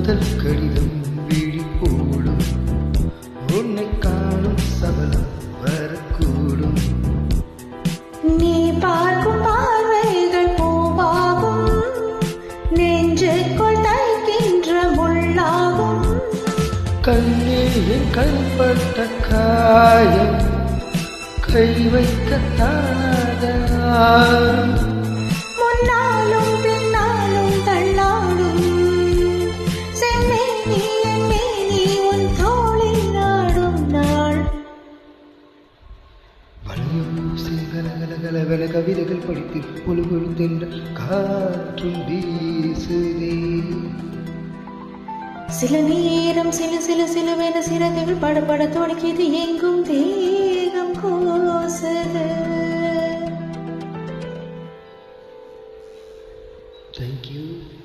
காதல் கடிதம் விழி போடும் உன்னை காணும் சபலம் வரக்கூடும் நீ பார்க்கும் பார்வைகள் பூவாகும் நெஞ்சுக்குள் தைக்கின்ற முள்ளாகும் கண்ணீரில் கைப்பட்ட காயம் கை வைக்கத்தாத முன்னாலும் பின்னாலும் தள்ளாடும் செம்மேனி என் மேனி உன் தோளில் நாடும் நாள் கலகலகலவென கவிதைகள் படித்து பொழுதென்ற காற்றும் வீசுதே சில நேரம் சிலுவென சிறகுகள் படபட தொடக்கியது எங்கும் தேகம் கோசது. Thank you.